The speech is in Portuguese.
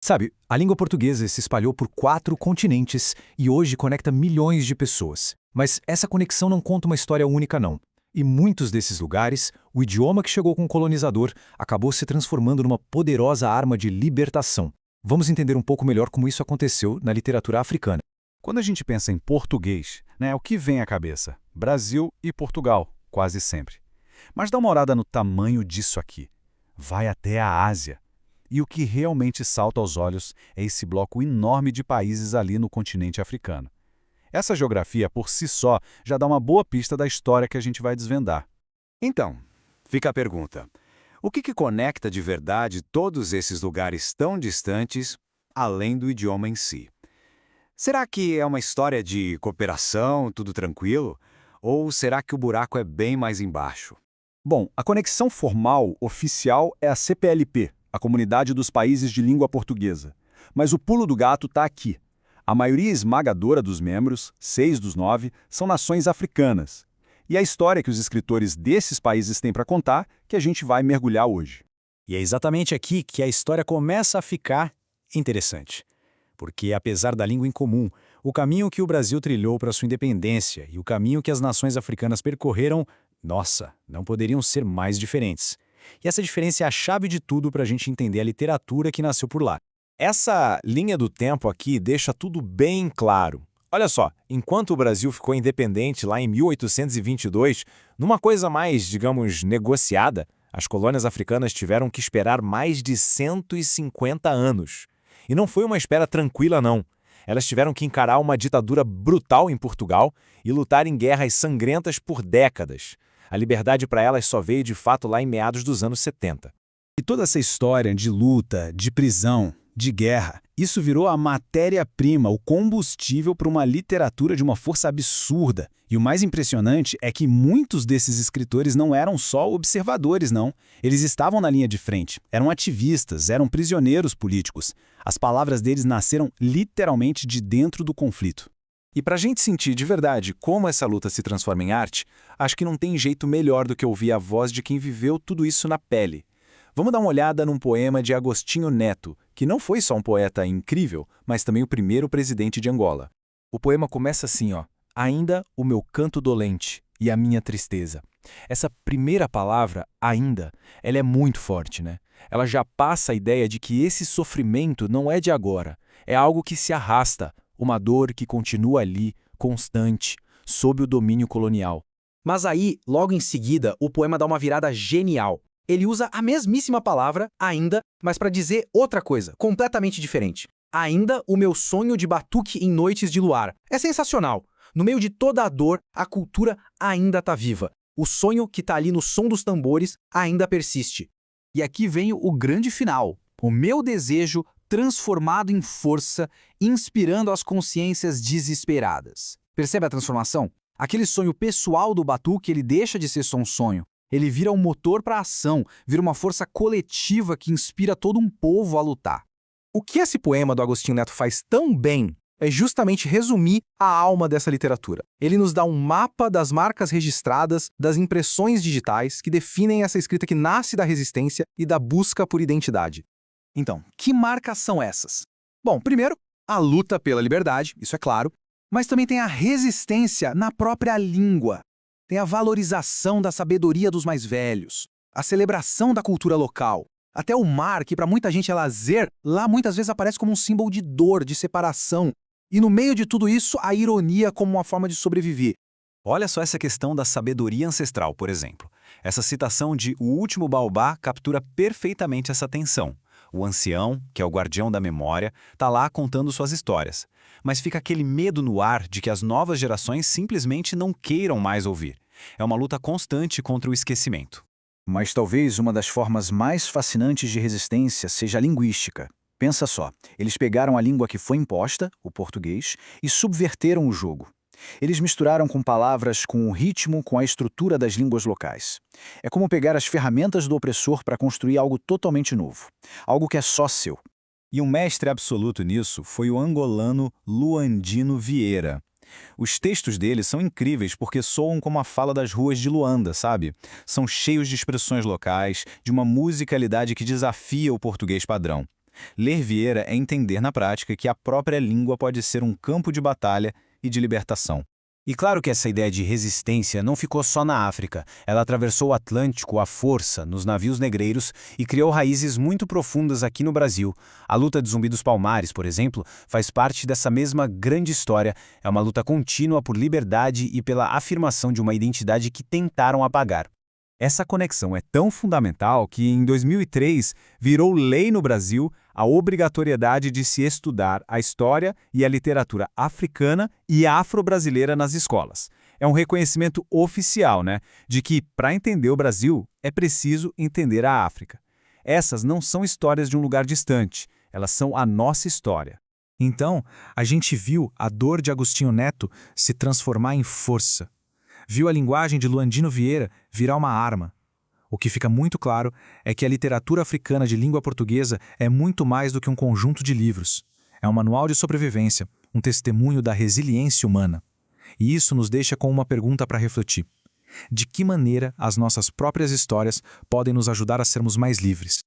Sabe, a língua portuguesa se espalhou por 4 continentes e hoje conecta milhões de pessoas. Mas essa conexão não conta uma história única, não. E muitos desses lugares, o idioma que chegou com o colonizador acabou se transformando numa poderosa arma de libertação. Vamos entender um pouco melhor como isso aconteceu na literatura africana. Quando a gente pensa em português, o que vem à cabeça? Brasil e Portugal, quase sempre. Mas dá uma olhada no tamanho disso aqui. Vai até a Ásia. E o que realmente salta aos olhos é esse bloco enorme de países ali no continente africano. Essa geografia, por si só, já dá uma boa pista da história que a gente vai desvendar. Então, fica a pergunta: o que conecta de verdade todos esses lugares tão distantes, além do idioma em si? Será que é uma história de cooperação, tudo tranquilo? Ou será que o buraco é bem mais embaixo? Bom, a conexão formal, oficial, é a CPLP, a Comunidade dos Países de Língua Portuguesa. Mas o pulo do gato está aqui. A maioria esmagadora dos membros, 6 dos 9, são nações africanas. E a história que os escritores desses países têm para contar que a gente vai mergulhar hoje. E é exatamente aqui que a história começa a ficar interessante. Porque, apesar da língua em comum, o caminho que o Brasil trilhou para sua independência e o caminho que as nações africanas percorreram, nossa, não poderiam ser mais diferentes. E essa diferença é a chave de tudo para a gente entender a literatura que nasceu por lá. Essa linha do tempo aqui deixa tudo bem claro. Olha só, enquanto o Brasil ficou independente lá em 1822, numa coisa mais, digamos, negociada, as colônias africanas tiveram que esperar mais de 150 anos. E não foi uma espera tranquila, não. Elas tiveram que encarar uma ditadura brutal em Portugal e lutar em guerras sangrentas por décadas. A liberdade para elas só veio de fato lá em meados dos anos 70. E toda essa história de luta, de prisão, de guerra, isso virou a matéria-prima, o combustível para uma literatura de uma força absurda. E o mais impressionante é que muitos desses escritores não eram só observadores, não. Eles estavam na linha de frente, eram ativistas, eram prisioneiros políticos. As palavras deles nasceram literalmente de dentro do conflito. E para a gente sentir de verdade como essa luta se transforma em arte, acho que não tem jeito melhor do que ouvir a voz de quem viveu tudo isso na pele. Vamos dar uma olhada num poema de Agostinho Neto, que não foi só um poeta incrível, mas também o primeiro presidente de Angola. O poema começa assim, ó: ainda o meu canto dolente e a minha tristeza. Essa primeira palavra, ainda, ela é muito forte, né? Ela já passa a ideia de que esse sofrimento não é de agora, é algo que se arrasta, uma dor que continua ali, constante, sob o domínio colonial. Mas aí, logo em seguida, o poema dá uma virada genial. Ele usa a mesmíssima palavra, ainda, mas para dizer outra coisa, completamente diferente. Ainda o meu sonho de batuque em noites de luar. É sensacional. No meio de toda a dor, a cultura ainda está viva. O sonho que está ali no som dos tambores ainda persiste. E aqui vem o grande final. O meu desejo transformado em força, inspirando as consciências desesperadas. Percebe a transformação? Aquele sonho pessoal do batuque, ele deixa de ser só um sonho. Ele vira um motor para a ação, vira uma força coletiva que inspira todo um povo a lutar. O que esse poema do Agostinho Neto faz tão bem é justamente resumir a alma dessa literatura. Ele nos dá um mapa das marcas registradas, das impressões digitais que definem essa escrita que nasce da resistência e da busca por identidade. Então, que marcas são essas? Bom, primeiro, a luta pela liberdade, isso é claro, mas também tem a resistência na própria língua. Tem a valorização da sabedoria dos mais velhos, a celebração da cultura local. Até o mar, que para muita gente é lazer, lá muitas vezes aparece como um símbolo de dor, de separação. E no meio de tudo isso, a ironia como uma forma de sobreviver. Olha só essa questão da sabedoria ancestral, por exemplo. Essa citação de O Último Baobá captura perfeitamente essa tensão. O ancião, que é o guardião da memória, está lá contando suas histórias. Mas fica aquele medo no ar de que as novas gerações simplesmente não queiram mais ouvir. É uma luta constante contra o esquecimento. Mas talvez uma das formas mais fascinantes de resistência seja a linguística. Pensa só, eles pegaram a língua que foi imposta, o português, e subverteram o jogo. Eles misturaram com palavras, com o ritmo, com a estrutura das línguas locais. É como pegar as ferramentas do opressor para construir algo totalmente novo. Algo que é só seu. E um mestre absoluto nisso foi o angolano Luandino Vieira. Os textos dele são incríveis porque soam como a fala das ruas de Luanda, sabe? São cheios de expressões locais, de uma musicalidade que desafia o português padrão. Ler Vieira é entender na prática que a própria língua pode ser um campo de batalha e de libertação. E claro que essa ideia de resistência não ficou só na África. Ela atravessou o Atlântico à força, nos navios negreiros, e criou raízes muito profundas aqui no Brasil. A luta de Zumbi dos Palmares, por exemplo, faz parte dessa mesma grande história. É uma luta contínua por liberdade e pela afirmação de uma identidade que tentaram apagar. Essa conexão é tão fundamental que, em 2003, virou lei no Brasil a obrigatoriedade de se estudar a história e a literatura africana e afro-brasileira nas escolas. É um reconhecimento oficial, de que, para entender o Brasil, é preciso entender a África. Essas não são histórias de um lugar distante, elas são a nossa história. Então, a gente viu a dor de Agostinho Neto se transformar em força. Viu a linguagem de Luandino Vieira virar uma arma. O que fica muito claro é que a literatura africana de língua portuguesa é muito mais do que um conjunto de livros. É um manual de sobrevivência, um testemunho da resiliência humana. E isso nos deixa com uma pergunta para refletir. De que maneira as nossas próprias histórias podem nos ajudar a sermos mais livres?